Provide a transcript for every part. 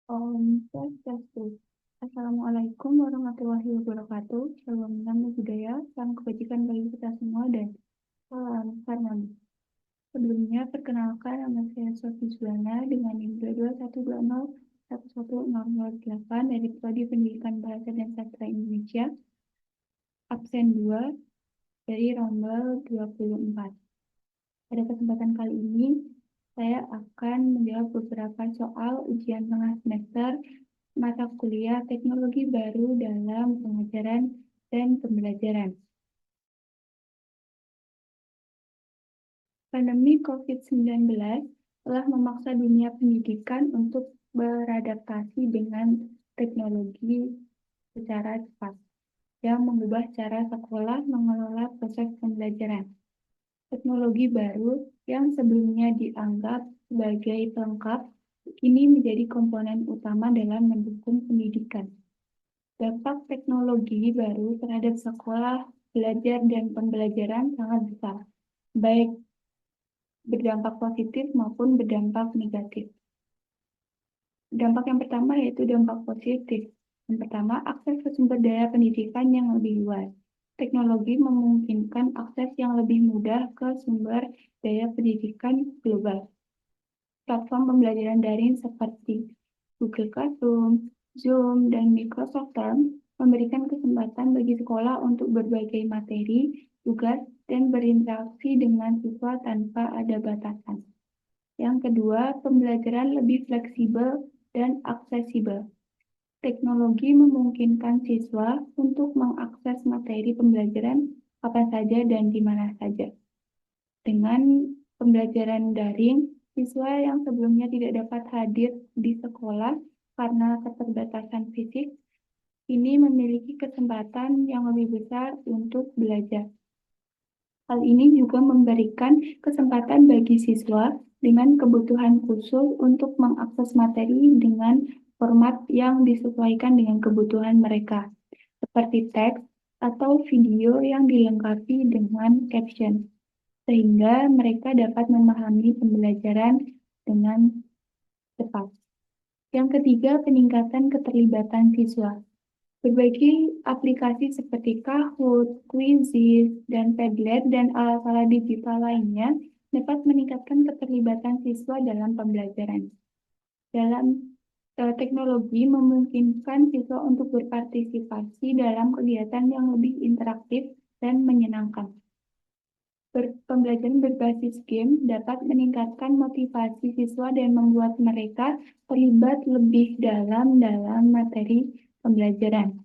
Swastiastu. Assalamualaikum warahmatullahi wabarakatuh. Shalom nama budaya, salam kebajikan bagi kita semua dan salam karam. Sebelumnya perkenalkan nama saya Sofi Zuana dengan NIM 22120111008 dari Prodi Pendidikan Bahasa dan Sastra Indonesia, absen 2 dari rombel 24. Pada kesempatan kali ini, saya akan menjawab beberapa soal ujian tengah semester mata kuliah teknologi baru dalam pengajaran dan pembelajaran. Pandemi COVID-19 telah memaksa dunia pendidikan untuk beradaptasi dengan teknologi secara cepat, yang mengubah cara sekolah mengelola proses pembelajaran. Teknologi baru yang sebelumnya dianggap sebagai pelengkap, kini menjadi komponen utama dalam mendukung pendidikan. Dampak teknologi baru terhadap sekolah, belajar, dan pembelajaran sangat besar, baik berdampak positif maupun berdampak negatif. Dampak yang pertama yaitu dampak positif. Yang pertama, akses ke sumber daya pendidikan yang lebih luas. Teknologi memungkinkan akses yang lebih mudah ke sumber daya pendidikan global. Platform pembelajaran daring seperti Google Classroom, Zoom, dan Microsoft Teams memberikan kesempatan bagi sekolah untuk berbagai materi, tugas, dan berinteraksi dengan siswa tanpa ada batasan. Yang kedua, pembelajaran lebih fleksibel dan aksesibel. Teknologi memungkinkan siswa untuk mengakses materi pembelajaran kapan saja dan di mana saja. Dengan pembelajaran daring, siswa yang sebelumnya tidak dapat hadir di sekolah karena keterbatasan fisik, kini memiliki kesempatan yang lebih besar untuk belajar. Hal ini juga memberikan kesempatan bagi siswa dengan kebutuhan khusus untuk mengakses materi dengan format yang disesuaikan dengan kebutuhan mereka, seperti teks atau video yang dilengkapi dengan caption, sehingga mereka dapat memahami pembelajaran dengan cepat. Yang ketiga, peningkatan keterlibatan siswa. Berbagai aplikasi seperti Kahoot, Quizizz, dan Padlet, dan alat-alat digital lainnya dapat meningkatkan keterlibatan siswa dalam pembelajaran. Teknologi memungkinkan siswa untuk berpartisipasi dalam kegiatan yang lebih interaktif dan menyenangkan. Pembelajaran berbasis game dapat meningkatkan motivasi siswa dan membuat mereka terlibat lebih dalam materi pembelajaran.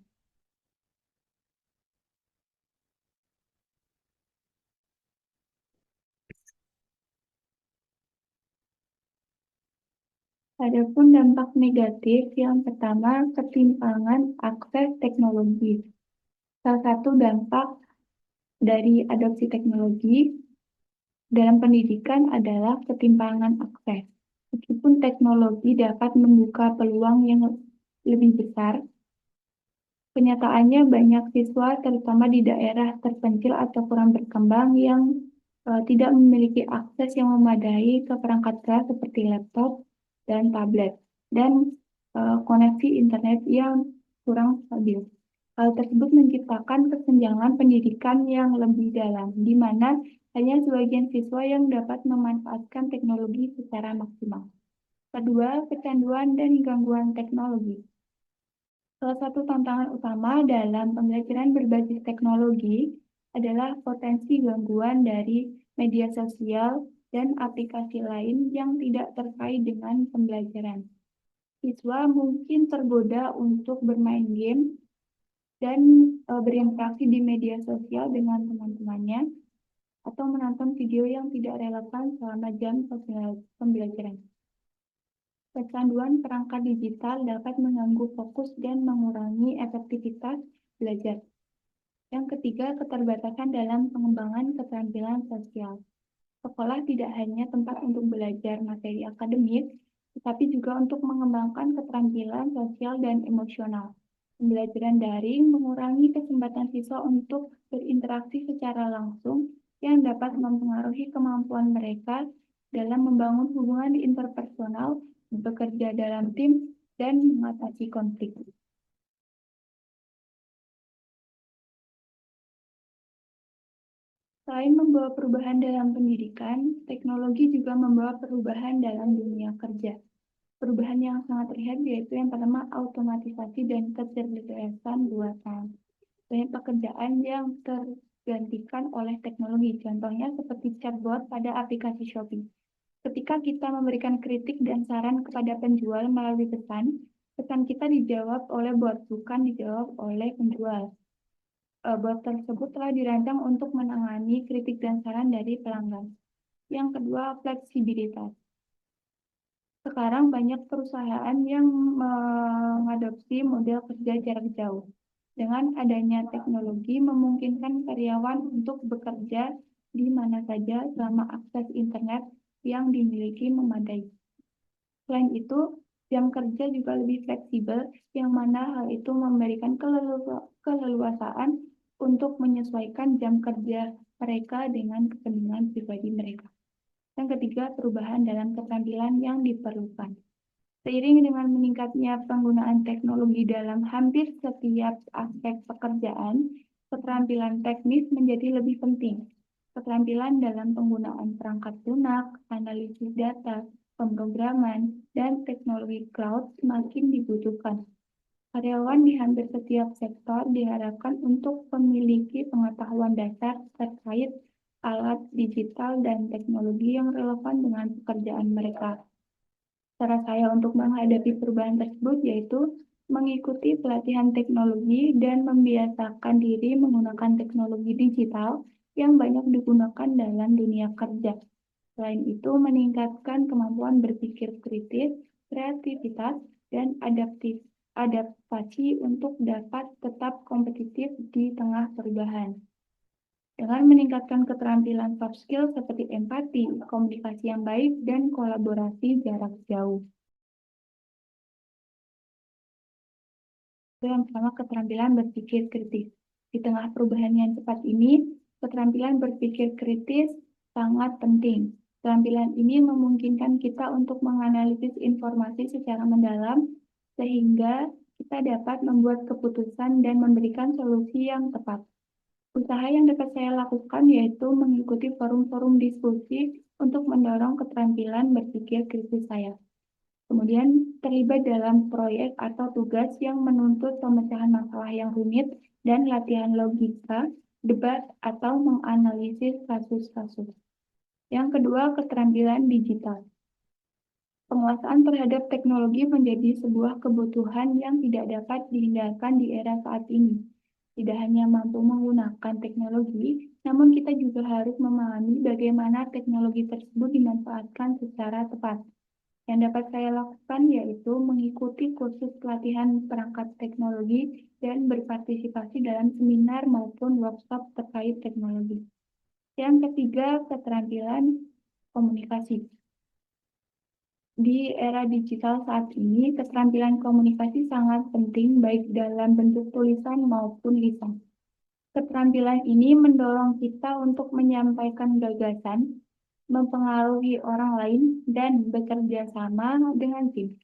Adapun dampak negatif yang pertama, ketimpangan akses teknologi. Salah satu dampak dari adopsi teknologi dalam pendidikan adalah ketimpangan akses. Meskipun teknologi dapat membuka peluang yang lebih besar, kenyataannya banyak siswa, terutama di daerah terpencil atau kurang berkembang, yang tidak memiliki akses yang memadai ke perangkat keras seperti laptop dan tablet, dan koneksi internet yang kurang stabil. Hal tersebut menciptakan kesenjangan pendidikan yang lebih dalam, di mana hanya sebagian siswa yang dapat memanfaatkan teknologi secara maksimal. Kedua, kecanduan dan gangguan teknologi. Salah satu tantangan utama dalam pembelajaran berbasis teknologi adalah potensi gangguan dari media sosial dan aplikasi lain yang tidak terkait dengan pembelajaran. Siswa mungkin tergoda untuk bermain game dan berinteraksi di media sosial dengan teman-temannya atau menonton video yang tidak relevan selama jam pembelajaran. Kecanduan perangkat digital dapat mengganggu fokus dan mengurangi efektivitas belajar. Yang ketiga, keterbatasan dalam pengembangan keterampilan sosial. Sekolah tidak hanya tempat untuk belajar materi akademik, tetapi juga untuk mengembangkan keterampilan sosial dan emosional. Pembelajaran daring mengurangi kesempatan siswa untuk berinteraksi secara langsung yang dapat mempengaruhi kemampuan mereka dalam membangun hubungan interpersonal, bekerja dalam tim, dan mengatasi konflik. Selain membawa perubahan dalam pendidikan, teknologi juga membawa perubahan dalam dunia kerja. Perubahan yang sangat terlihat yaitu yang pertama automatisasi dan kecerdasan buatan. Banyak pekerjaan yang tergantikan oleh teknologi, contohnya seperti chatbot pada aplikasi Shopee. Ketika kita memberikan kritik dan saran kepada penjual melalui pesan kita dijawab oleh bot, bukan dijawab oleh penjual. Bot tersebut telah dirancang untuk menangani kritik dan saran dari pelanggan. Yang kedua, fleksibilitas. Sekarang banyak perusahaan yang mengadopsi model kerja jarak jauh. Dengan adanya teknologi memungkinkan karyawan untuk bekerja di mana saja selama akses internet yang dimiliki memadai. Selain itu, jam kerja juga lebih fleksibel, yang mana hal itu memberikan keleluasaan untuk menyesuaikan jam kerja mereka dengan kepentingan pribadi mereka. Yang ketiga, perubahan dalam keterampilan yang diperlukan. Seiring dengan meningkatnya penggunaan teknologi dalam hampir setiap aspek pekerjaan, keterampilan teknis menjadi lebih penting. Keterampilan dalam penggunaan perangkat lunak, analisis data, pemrograman, dan teknologi cloud semakin dibutuhkan. Karyawan di hampir setiap sektor diharapkan untuk memiliki pengetahuan dasar terkait alat digital dan teknologi yang relevan dengan pekerjaan mereka. Cara saya untuk menghadapi perubahan tersebut yaitu mengikuti pelatihan teknologi dan membiasakan diri menggunakan teknologi digital yang banyak digunakan dalam dunia kerja. Selain itu, meningkatkan kemampuan berpikir kritis, kreativitas, dan adaptasi untuk dapat tetap kompetitif di tengah perubahan. Dengan meningkatkan keterampilan soft skill seperti empati, komunikasi yang baik, dan kolaborasi jarak jauh. Yang pertama, keterampilan berpikir kritis. Di tengah perubahan yang cepat ini, keterampilan berpikir kritis sangat penting. Keterampilan ini memungkinkan kita untuk menganalisis informasi secara mendalam, sehingga kita dapat membuat keputusan dan memberikan solusi yang tepat. Usaha yang dapat saya lakukan yaitu mengikuti forum-forum diskusi untuk mendorong keterampilan berpikir kritis saya. Kemudian terlibat dalam proyek atau tugas yang menuntut pemecahan masalah yang rumit dan latihan logika, debat, atau menganalisis kasus-kasus. Yang kedua, keterampilan digital. Penguasaan terhadap teknologi menjadi sebuah kebutuhan yang tidak dapat dihindarkan di era saat ini. Tidak hanya mampu menggunakan teknologi, namun kita juga harus memahami bagaimana teknologi tersebut dimanfaatkan secara tepat. Yang dapat saya lakukan yaitu mengikuti kursus pelatihan perangkat teknologi dan berpartisipasi dalam seminar maupun workshop terkait teknologi. Yang ketiga, keterampilan komunikasi. Di era digital saat ini, keterampilan komunikasi sangat penting baik dalam bentuk tulisan maupun lisan. Keterampilan ini mendorong kita untuk menyampaikan gagasan, mempengaruhi orang lain, dan bekerja sama dengan tim.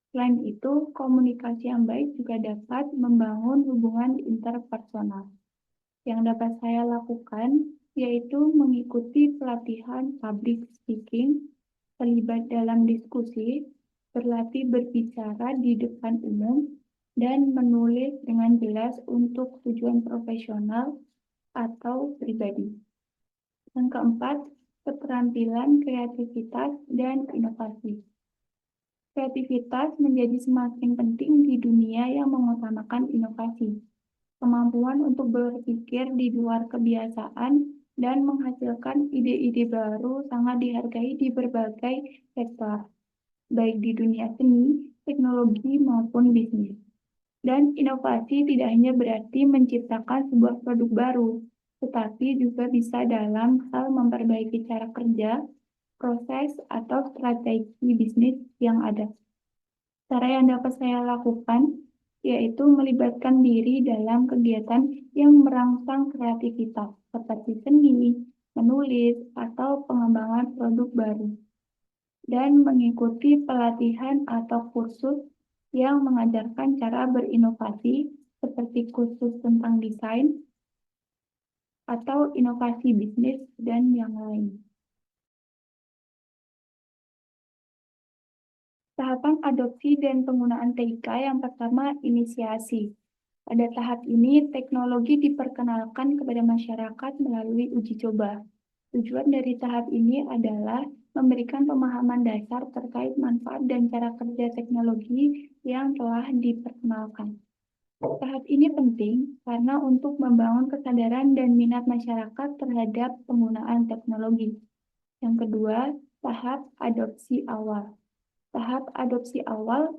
Selain itu, komunikasi yang baik juga dapat membangun hubungan interpersonal. Yang dapat saya lakukan yaitu mengikuti pelatihan public speaking, terlibat dalam diskusi, berlatih berbicara di depan umum, dan menulis dengan jelas untuk tujuan profesional atau pribadi. Yang keempat, keterampilan kreativitas dan inovasi. Kreativitas menjadi semakin penting di dunia yang mengutamakan inovasi. Kemampuan untuk berpikir di luar kebiasaan dan menghasilkan ide-ide baru sangat dihargai di berbagai sektor, baik di dunia seni, teknologi, maupun bisnis. Dan inovasi tidak hanya berarti menciptakan sebuah produk baru, tetapi juga bisa dalam hal memperbaiki cara kerja, proses, atau strategi bisnis yang ada. Cara yang dapat saya lakukan yaitu melibatkan diri dalam kegiatan yang merangsang kreativitas, seperti seni, menulis, atau pengembangan produk baru, dan mengikuti pelatihan atau kursus yang mengajarkan cara berinovasi seperti kursus tentang desain atau inovasi bisnis dan yang lain. Tahapan adopsi dan penggunaan TIK yang pertama, inisiasi. Pada tahap ini, teknologi diperkenalkan kepada masyarakat melalui uji coba. Tujuan dari tahap ini adalah memberikan pemahaman dasar terkait manfaat dan cara kerja teknologi yang telah diperkenalkan. Tahap ini penting karena untuk membangun kesadaran dan minat masyarakat terhadap penggunaan teknologi. Yang kedua, tahap adopsi awal. Tahap adopsi awal,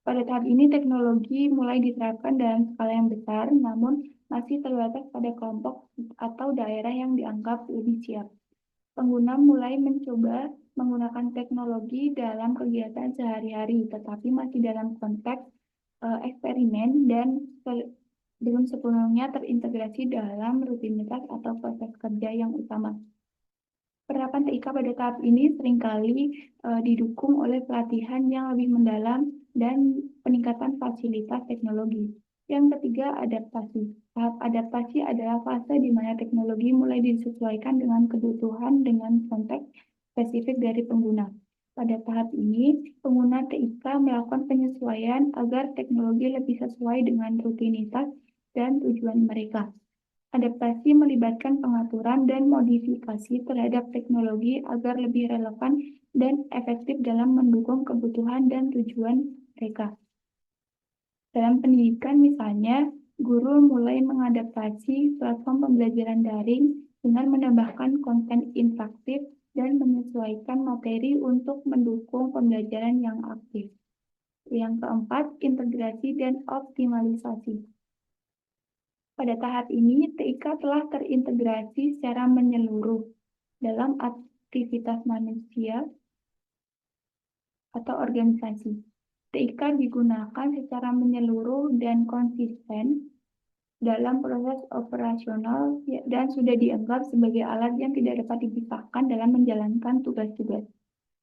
pada tahap ini teknologi mulai diterapkan dalam skala yang besar, namun masih terbatas pada kelompok atau daerah yang dianggap lebih siap. Pengguna mulai mencoba menggunakan teknologi dalam kegiatan sehari-hari, tetapi masih dalam konteks eksperimen dan belum sepenuhnya terintegrasi dalam rutinitas atau proses kerja yang utama. Penerapan TIK pada tahap ini seringkali didukung oleh pelatihan yang lebih mendalam dan peningkatan fasilitas teknologi. Yang ketiga, adaptasi. Tahap adaptasi adalah fase di mana teknologi mulai disesuaikan dengan kebutuhan dengan konteks spesifik dari pengguna. Pada tahap ini, pengguna TIK melakukan penyesuaian agar teknologi lebih sesuai dengan rutinitas dan tujuan mereka. Adaptasi melibatkan pengaturan dan modifikasi terhadap teknologi agar lebih relevan dan efektif dalam mendukung kebutuhan dan tujuan mereka. Dalam pendidikan misalnya, guru mulai mengadaptasi platform pembelajaran daring dengan menambahkan konten interaktif dan menyesuaikan materi untuk mendukung pembelajaran yang aktif. Yang keempat, integrasi dan optimalisasi. Pada tahap ini, TIK telah terintegrasi secara menyeluruh dalam aktivitas manusia atau organisasi. TIK digunakan secara menyeluruh dan konsisten dalam proses operasional dan sudah dianggap sebagai alat yang tidak dapat dipisahkan dalam menjalankan tugas-tugas.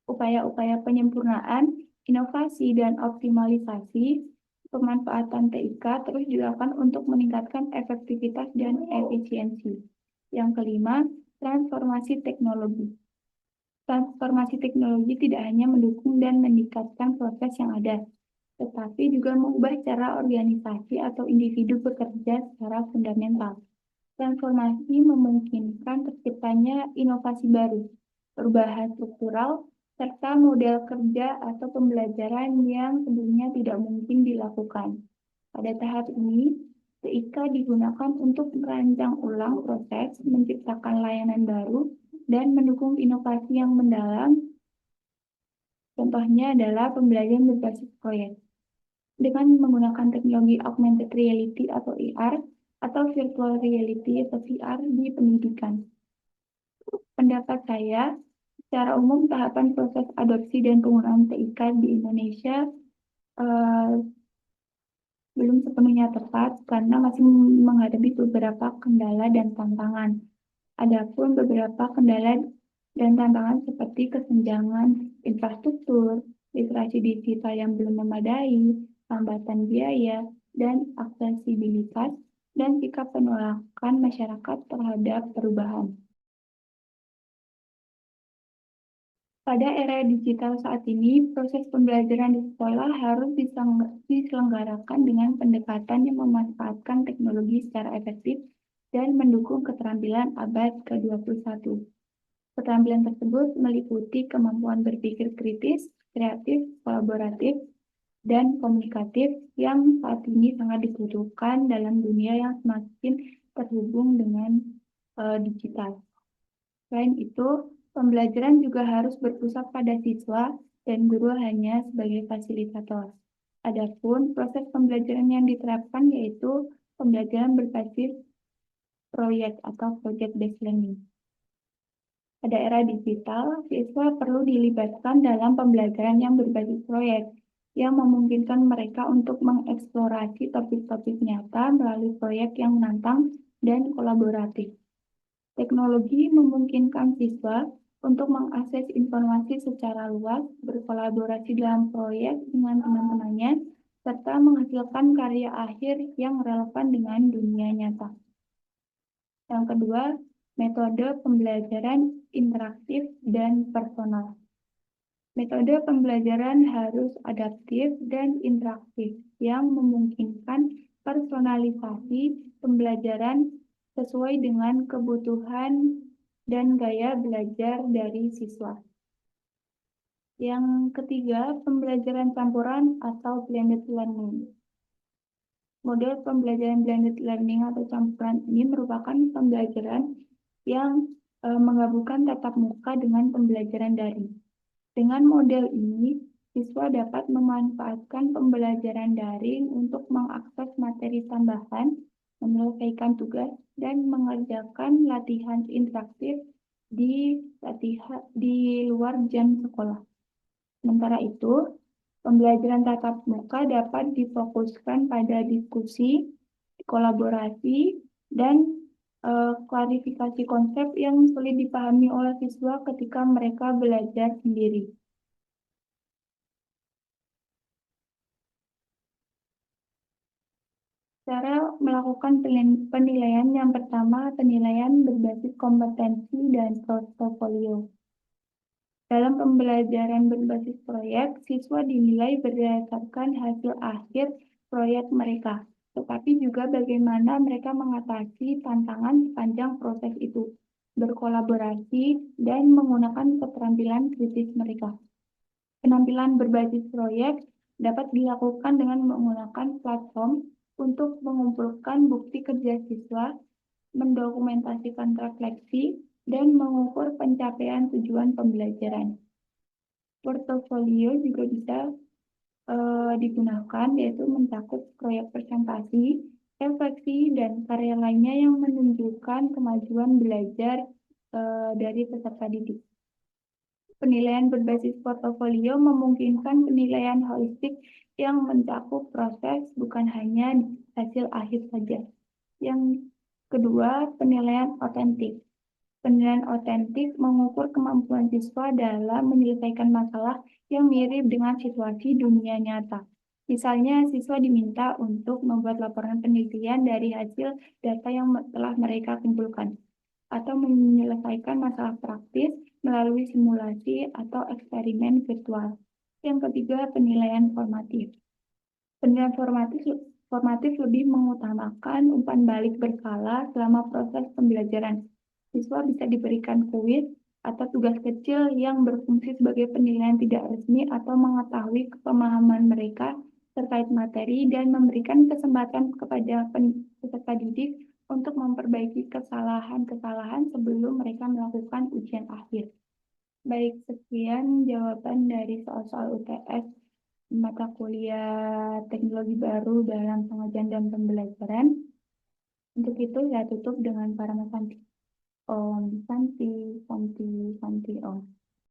Upaya-upaya penyempurnaan, inovasi, dan optimalisasi pemanfaatan TIK terus dilakukan untuk meningkatkan efektivitas dan efisiensi. Yang kelima, transformasi teknologi. Transformasi teknologi tidak hanya mendukung dan meningkatkan proses yang ada, tetapi juga mengubah cara organisasi atau individu bekerja secara fundamental. Transformasi memungkinkan terciptanya inovasi baru, perubahan struktural, serta model kerja atau pembelajaran yang sebelumnya tidak mungkin dilakukan. Pada tahap ini, TIK digunakan untuk merancang ulang proses, menciptakan layanan baru, dan mendukung inovasi yang mendalam. Contohnya adalah pembelajaran berbasis proyek. Dengan menggunakan teknologi augmented reality atau AR, atau virtual reality atau VR di pendidikan. Pendapat saya, secara umum tahapan proses adopsi dan penggunaan TIK di Indonesia belum sepenuhnya tepat karena masih menghadapi beberapa kendala dan tantangan. Adapun beberapa kendala dan tantangan seperti kesenjangan infrastruktur, literasi digital yang belum memadai, hambatan biaya, dan aksesibilitas, dan sikap penolakan masyarakat terhadap perubahan. Pada era digital saat ini, proses pembelajaran di sekolah harus diselenggarakan dengan pendekatan yang memanfaatkan teknologi secara efektif dan mendukung keterampilan abad ke-21. Keterampilan tersebut meliputi kemampuan berpikir kritis, kreatif, kolaboratif, dan komunikatif yang saat ini sangat dibutuhkan dalam dunia yang semakin terhubung dengan digital. Selain itu, pembelajaran juga harus berpusat pada siswa dan guru hanya sebagai fasilitator. Adapun proses pembelajaran yang diterapkan yaitu pembelajaran berbasis proyek atau project-based learning. Pada era digital, siswa perlu dilibatkan dalam pembelajaran yang berbasis proyek, yang memungkinkan mereka untuk mengeksplorasi topik-topik nyata melalui proyek yang menantang dan kolaboratif. Teknologi memungkinkan siswa untuk mengakses informasi secara luas, berkolaborasi dalam proyek dengan teman-temannya, serta menghasilkan karya akhir yang relevan dengan dunia nyata. Yang kedua, metode pembelajaran interaktif dan personal. Metode pembelajaran harus adaptif dan interaktif yang memungkinkan personalisasi pembelajaran sesuai dengan kebutuhan dan gaya belajar dari siswa. Yang ketiga, pembelajaran campuran atau blended learning. Model pembelajaran blended learning atau campuran ini merupakan pembelajaran yang menggabungkan tatap muka dengan pembelajaran daring. Dengan model ini, siswa dapat memanfaatkan pembelajaran daring untuk mengakses materi tambahan, menyelesaikan tugas, dan mengerjakan latihan interaktif di luar jam sekolah. Sementara itu, pembelajaran tatap muka dapat difokuskan pada diskusi, kolaborasi, dan klarifikasi konsep yang sulit dipahami oleh siswa ketika mereka belajar sendiri. Cara melakukan penilaian yang pertama, penilaian berbasis kompetensi dan portofolio. Dalam pembelajaran berbasis proyek, siswa dinilai berdasarkan hasil akhir proyek mereka, tetapi juga bagaimana mereka mengatasi tantangan sepanjang proses itu, berkolaborasi, dan menggunakan keterampilan kritis mereka. Penampilan berbasis proyek dapat dilakukan dengan menggunakan platform untuk mengumpulkan bukti kerja siswa, mendokumentasikan refleksi, dan mengukur pencapaian tujuan pembelajaran. Portofolio juga bisa digunakan, yaitu mencakup proyek presentasi, refleksi, dan karya lainnya yang menunjukkan kemajuan belajar dari peserta didik. Penilaian berbasis portofolio memungkinkan penilaian holistik yang mencakup proses, bukan hanya hasil akhir saja. Yang kedua, penilaian otentik. Penilaian otentik mengukur kemampuan siswa dalam menyelesaikan masalah yang mirip dengan situasi dunia nyata. Misalnya, siswa diminta untuk membuat laporan penelitian dari hasil data yang telah mereka kumpulkan, atau menyelesaikan masalah praktis melalui simulasi atau eksperimen virtual. Yang ketiga, penilaian formatif. Penilaian formatif lebih mengutamakan umpan balik berkala selama proses pembelajaran. Siswa bisa diberikan kuis atau tugas kecil yang berfungsi sebagai penilaian tidak resmi atau mengetahui pemahaman mereka terkait materi dan memberikan kesempatan kepada peserta didik untuk memperbaiki kesalahan-kesalahan sebelum mereka melakukan ujian akhir. Baik, sekian jawaban dari soal-soal UTS mata kuliah teknologi baru dalam pengajaran dan pembelajaran. Untuk itu, saya tutup dengan para Santi. Om Santi, Santi, Santi Om.